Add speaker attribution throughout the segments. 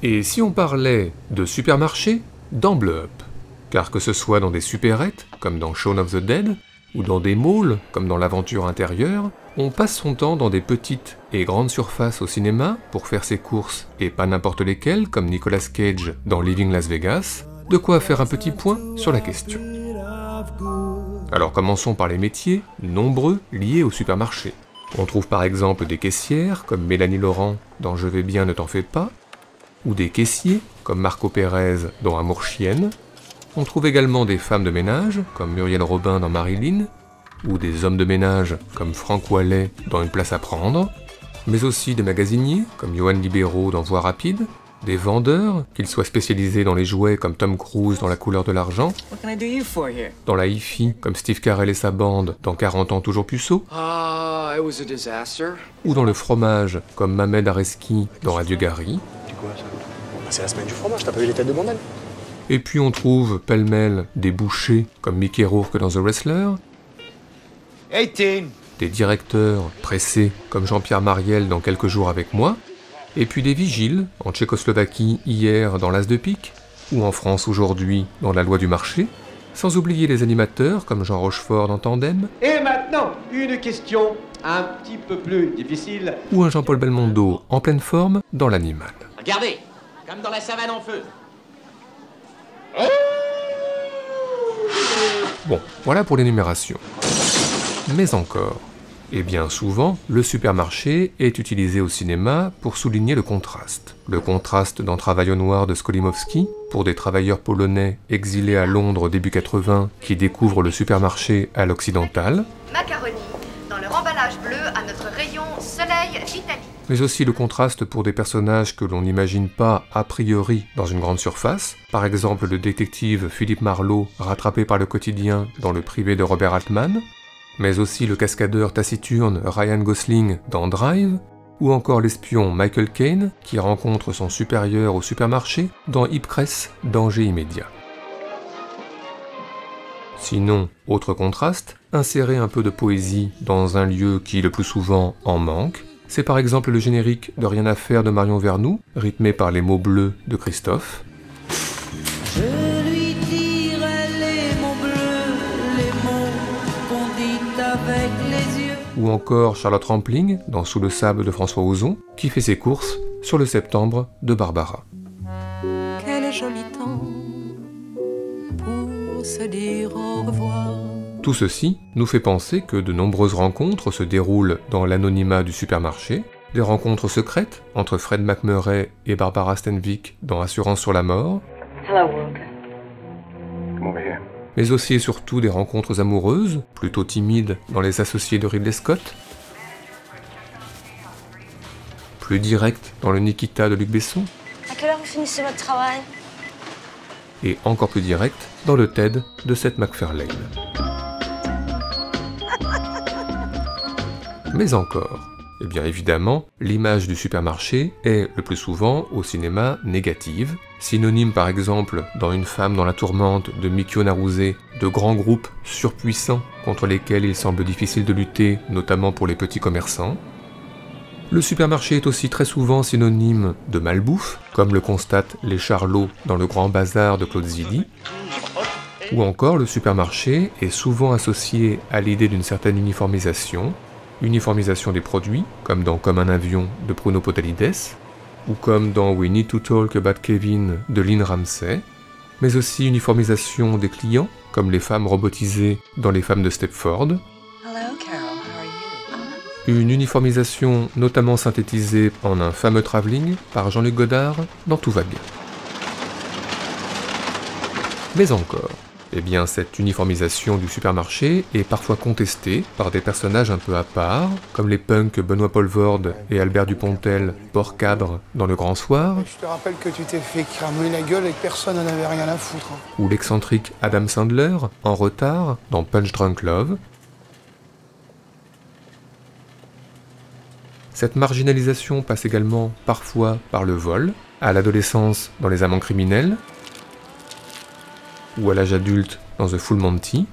Speaker 1: Et si on parlait de supermarché dans Blow Up? Car que ce soit dans des supérettes, comme dans Shaun of the Dead, ou dans des malls, comme dans l'aventure intérieure, on passe son temps dans des petites et grandes surfaces au cinéma pour faire ses courses, et pas n'importe lesquelles, comme Nicolas Cage dans Living Las Vegas, de quoi faire un petit point sur la question. Alors commençons par les métiers, nombreux, liés au supermarché. On trouve par exemple des caissières, comme Mélanie Laurent dans Je vais bien, ne t'en fais pas, ou des caissiers, comme Marco Pérez dans Amour chienne. On trouve également des femmes de ménage, comme Muriel Robin dans Marilyn, ou des hommes de ménage, comme Franck Ouallet dans Une place à prendre, mais aussi des magasiniers, comme Johan Libéraux dans Voie rapide, des vendeurs, qu'ils soient spécialisés dans les jouets comme Tom Cruise dans La couleur de l'argent, dans la hi-fi comme Steve Carell et sa bande dans 40 ans toujours puceau, ou dans le fromage comme Mamed Areski dans Adieu Gary.
Speaker 2: C'est la semaine du fromage, t'as pas vu les têtes de bordel?
Speaker 1: Et puis on trouve pêle-mêle des bouchers comme Mickey Rourke dans The Wrestler,
Speaker 3: 18.
Speaker 1: des directeurs pressés comme Jean-Pierre Mariel dans Quelques jours avec moi, et puis des vigiles en Tchécoslovaquie hier dans l'As de pique, ou en France aujourd'hui dans La loi du marché, sans oublier les animateurs comme Jean Rochefort dans Tandem,
Speaker 3: Et maintenant, une question un petit peu plus difficile.
Speaker 1: ou un Jean-Paul Belmondo en pleine forme dans L'Animal.
Speaker 4: Regardez, comme dans la savane en feu.
Speaker 1: Bon, voilà pour l'énumération. Mais encore, et bien souvent, le supermarché est utilisé au cinéma pour souligner le contraste. Le contraste dans Travail au noir de Skolimowski, pour des travailleurs polonais exilés à Londres début 80 qui découvrent le supermarché à l'occidental.
Speaker 5: Macaroni, dans leur emballage bleu à notre rayon Soleil d'Italie.
Speaker 1: Mais aussi le contraste pour des personnages que l'on n'imagine pas a priori dans une grande surface, par exemple le détective Philippe Marlowe rattrapé par le quotidien dans Le privé de Robert Altman, mais aussi le cascadeur taciturne Ryan Gosling dans Drive, ou encore l'espion Michael Caine qui rencontre son supérieur au supermarché dans Ipcress, Danger immédiat. Sinon, autre contraste, insérer un peu de poésie dans un lieu qui le plus souvent en manque, c'est par exemple le générique de Rien à faire de Marion Vernou, rythmé par les mots bleus de Christophe.
Speaker 6: Je lui dirai les mots bleus, les mots qu'on dit avec les yeux.
Speaker 1: Ou encore Charlotte Rampling dans Sous le sable de François Ozon, qui fait ses courses sur le septembre de Barbara.
Speaker 6: Quel joli temps pour se dire au revoir.
Speaker 1: Tout ceci nous fait penser que de nombreuses rencontres se déroulent dans l'anonymat du supermarché, des rencontres secrètes entre Fred McMurray et Barbara Stanwyck dans Assurance sur la mort, mais aussi et surtout des rencontres amoureuses, plutôt timides dans Les Associés de Ridley Scott, plus directes dans le Nikita de Luc Besson,
Speaker 7: À quelle heure vous finissez votre travail?
Speaker 1: et encore plus directes dans le Ted de Seth MacFarlane. Mais encore, eh bien évidemment, l'image du supermarché est le plus souvent au cinéma négative, synonyme par exemple dans Une femme dans la tourmente de Mikio Naruse de grands groupes surpuissants contre lesquels il semble difficile de lutter, notamment pour les petits commerçants. Le supermarché est aussi très souvent synonyme de malbouffe, comme le constatent les Charlots dans Le Grand Bazar de Claude Zidi, ou encore le supermarché est souvent associé à l'idée d'une certaine uniformisation des produits, comme dans Comme un avion de Bruno Potalides, ou comme dans We Need to Talk About Kevin de Lynn Ramsey, mais aussi uniformisation des clients, comme les femmes robotisées dans Les femmes de Stepford,
Speaker 6: Hello Carol, how are you?
Speaker 1: une uniformisation notamment synthétisée en un fameux travelling par Jean-Luc Godard dans Tout va bien. Mais encore, eh bien cette uniformisation du supermarché est parfois contestée par des personnages un peu à part, comme les punks Benoît Poelvoorde et Albert Dupontel, port cadre dans Le Grand Soir,
Speaker 8: Je te rappelle que tu t'es fait cramer la gueule et que personne n'en avait rien à foutre.
Speaker 1: ou l'excentrique Adam Sandler, en retard, dans Punch Drunk Love. Cette marginalisation passe également parfois par le vol, à l'adolescence dans Les Amants criminels, ou à l'âge adulte dans The Full Monty.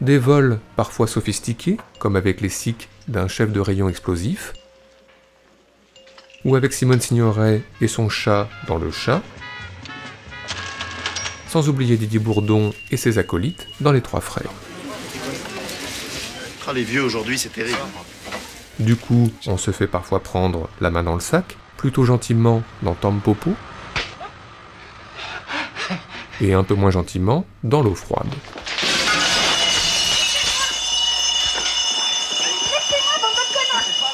Speaker 1: Des vols parfois sophistiqués, comme avec les sics d'un chef de rayon explosif, ou avec Simone Signoret et son chat dans Le Chat, sans oublier Didier Bourdon et ses acolytes dans Les Trois Frères.
Speaker 9: Ah, les vieux aujourd'hui, c'est terrible.
Speaker 1: Du coup, on se fait parfois prendre la main dans le sac, plutôt gentiment dans Tampopo, et un peu moins gentiment dans L'eau froide.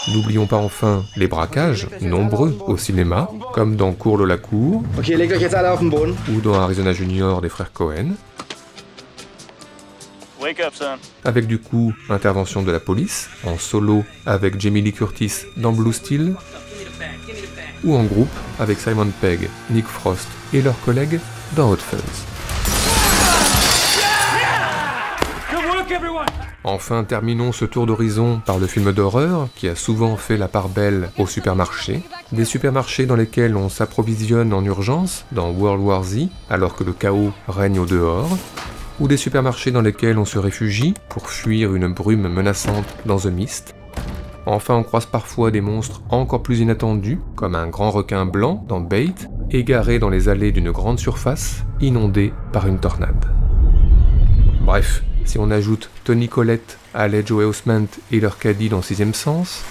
Speaker 1: N'oublions pas enfin les braquages, nombreux au cinéma, comme dans Cours la cour,
Speaker 3: Okay, legt euch jetzt alle auf den Boden.
Speaker 1: ou dans Arizona Junior des frères Cohen,
Speaker 9: Wake up, son.
Speaker 1: avec du coup intervention de la police, en solo avec Jamie Lee Curtis dans Blue Steel, ou en groupe avec Simon Pegg, Nick Frost et leurs collègues dans Hot Fuzz. Enfin, terminons ce tour d'horizon par le film d'horreur qui a souvent fait la part belle aux supermarchés. Des supermarchés dans lesquels on s'approvisionne en urgence, dans World War Z, alors que le chaos règne au dehors, ou des supermarchés dans lesquels on se réfugie pour fuir une brume menaçante dans The Mist. Enfin, on croise parfois des monstres encore plus inattendus, comme un grand requin blanc dans Bait, égaré dans les allées d'une grande surface, inondée par une tornade. Bref, si on ajoute Toni Collette, Haley Joel Osment et leur caddie dans Sixième Sens,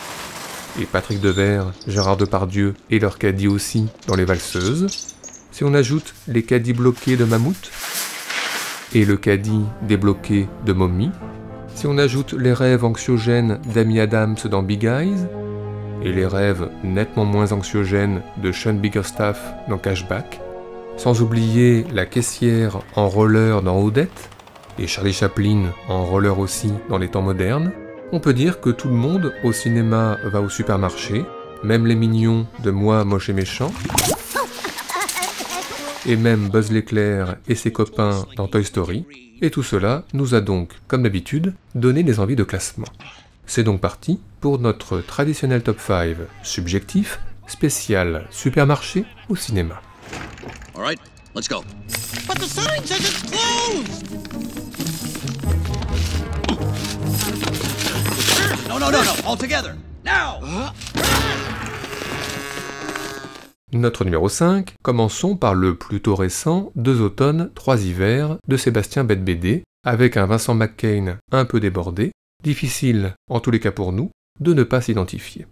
Speaker 1: et Patrick Devers, Gérard Depardieu et leur caddie aussi dans Les Valseuses, si on ajoute les caddies bloqués de Mammouth, et le caddie débloqué de Mommy, si on ajoute les rêves anxiogènes d'Amy Adams dans Big Eyes, et les rêves nettement moins anxiogènes de Sean Biggerstaff dans Cashback, sans oublier la caissière en roller dans Odette, et Charlie Chaplin en roller aussi dans les temps modernes, on peut dire que tout le monde au cinéma va au supermarché, même les mignons de Moi, Moche et Méchant, et même Buzz l'éclair et ses copains dans Toy Story, et tout cela nous a donc, comme d'habitude, donné des envies de classement. C'est donc parti pour notre traditionnel top 5 subjectif, spécial supermarché au cinéma.
Speaker 4: All right, let's go.
Speaker 10: But the sign says it's closed!
Speaker 4: No, all together. Now!
Speaker 1: Notre numéro 5, commençons par le plutôt récent 2 automnes, 3 hivers de Sébastien Bette-Bédé, avec un Vincent McCain un peu débordé, difficile, en tous les cas pour nous, de ne pas s'identifier.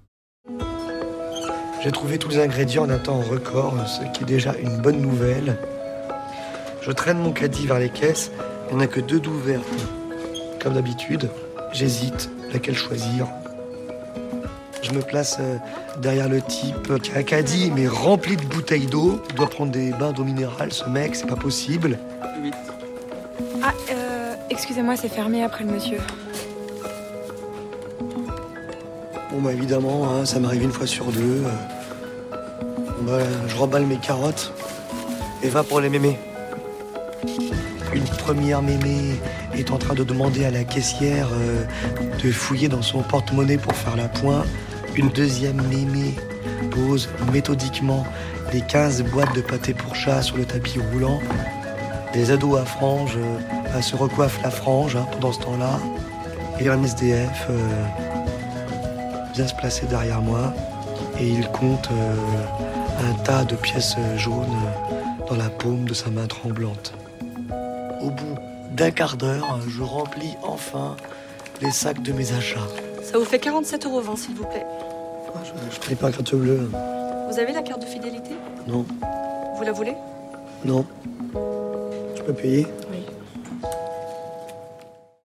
Speaker 8: J'ai trouvé tous les ingrédients en un temps record, ce qui est déjà une bonne nouvelle. Je traîne mon caddie vers les caisses, il n'y en a que 2 d'ouvertes. Comme d'habitude, j'hésite laquelle choisir. Je me place derrière le type qui a un caddie mais rempli de bouteilles d'eau. Il doit prendre des bains d'eau minérale, ce mec, c'est pas possible.
Speaker 11: Ah, excusez-moi, c'est fermé après le monsieur.
Speaker 8: Bon bah évidemment, hein, ça m'arrive une fois sur 2. Bah, je remballe mes carottes et va pour les mémés. Une première mémé est en train de demander à la caissière de fouiller dans son porte-monnaie pour faire la pointe. Une deuxième mémé pose méthodiquement les 15 boîtes de pâté pour chat sur le tapis roulant. Des ados à franges se recoiffent la frange pendant ce temps-là. Et un SDF vient se placer derrière moi et il compte un tas de pièces jaunes dans la paume de sa main tremblante. Au bout d'un quart d'heure, je remplis enfin les sacs de mes achats.
Speaker 11: Ça vous fait 47,20 €, s'il vous plaît.
Speaker 8: Je paye pas carte bleue.
Speaker 11: Vous avez la carte de fidélité?
Speaker 8: Non.
Speaker 11: Vous la voulez?
Speaker 8: Non. Je peux payer?
Speaker 11: Oui.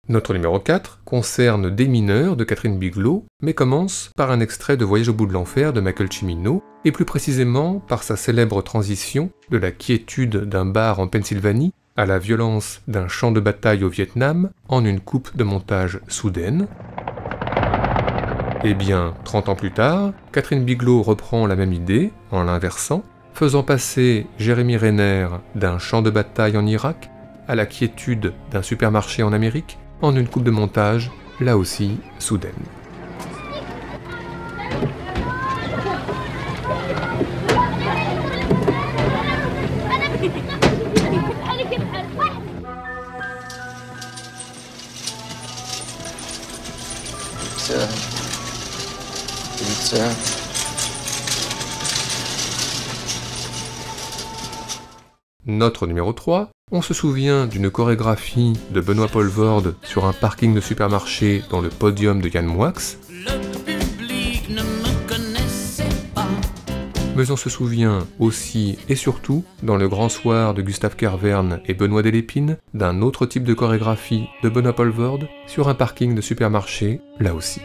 Speaker 1: Notre numéro 4 concerne Des mineurs de Catherine Bigelow, mais commence par un extrait de Voyage au bout de l'enfer de Michael Cimino, et plus précisément par sa célèbre transition de la quiétude d'un bar en Pennsylvanie à la violence d'un champ de bataille au Vietnam en une coupe de montage soudaine. Eh bien, 30 ans plus tard, Catherine Bigelow reprend la même idée, en l'inversant, faisant passer Jérémy Renner d'un champ de bataille en Irak à la quiétude d'un supermarché en Amérique, en une coupe de montage, là aussi, soudaine.
Speaker 12: Pizza.
Speaker 1: Notre numéro 3, on se souvient d'une chorégraphie de Benoît Poelvoorde sur un parking de supermarché dans le podium de Yann Moix. Mais on se souvient aussi et surtout, dans le grand soir de Gustave Kervern et Benoît Delépine, d'un autre type de chorégraphie de Benoît Poelvoorde sur un parking de supermarché, là aussi.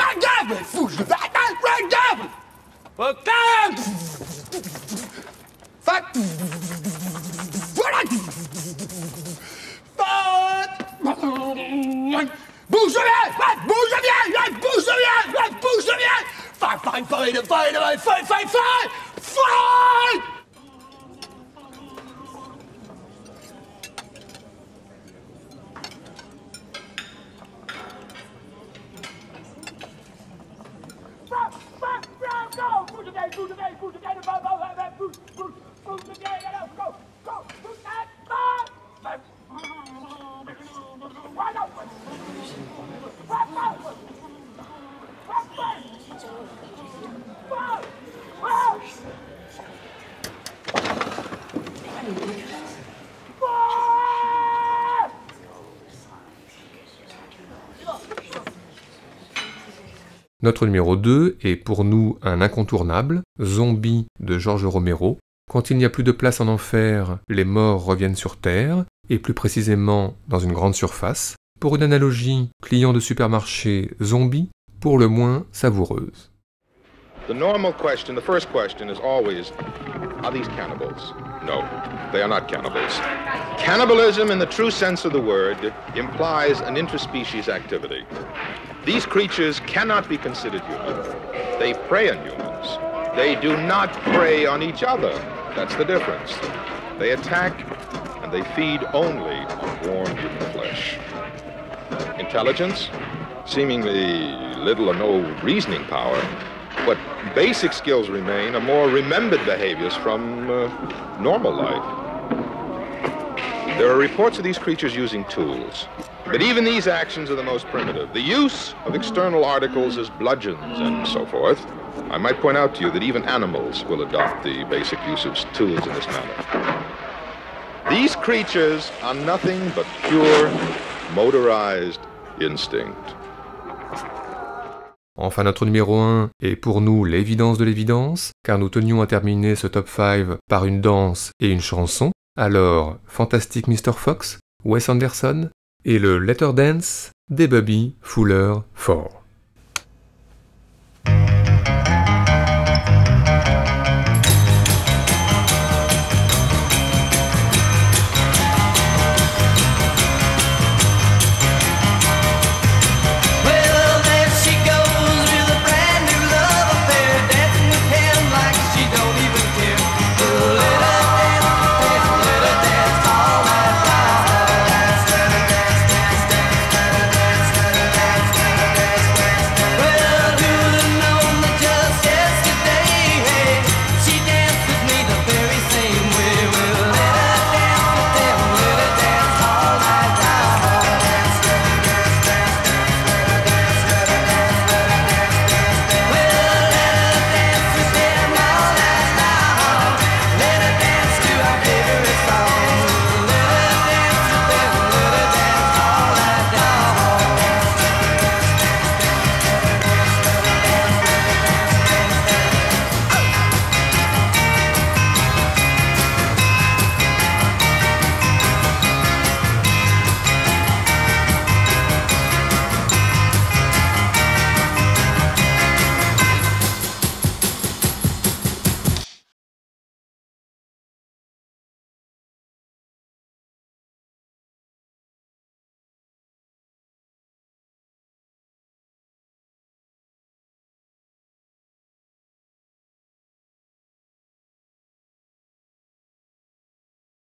Speaker 10: Bouge bien! Bouge bien! Bouge bien! Bouge bien! Fight!
Speaker 1: Notre numéro 2 est pour nous un incontournable, Zombie de George Romero. Quand il n'y a plus de place en enfer, les morts reviennent sur Terre, et plus précisément dans une grande surface, pour une analogie client de supermarché zombie, pour le moins savoureuse.
Speaker 12: The normal question, the first question is always, are these cannibals? No, they are not cannibals. Cannibalism in the true sense of the word implies an interspecies activity. These creatures cannot be considered human. They prey on humans. They do not prey on each other. That's the difference. They attack and they feed only on warm human flesh. Intelligence, seemingly little or no reasoning power, but basic skills remain, are more remembered behaviors from normal life. There are reports of these creatures using tools, but even these actions are the most primitive. The use of external articles as bludgeons and so forth. I might point out to you that even animals will adopt the basic use of tools in this manner. These creatures are nothing but pure, motorized instinct.
Speaker 1: Enfin, notre numéro 1 est pour nous l'évidence de l'évidence, car nous tenions à terminer ce top 5 par une danse et une chanson. Alors, Fantastic Mr. Fox, Wes Anderson, et le Letter Dance des Bobby Fuller 4.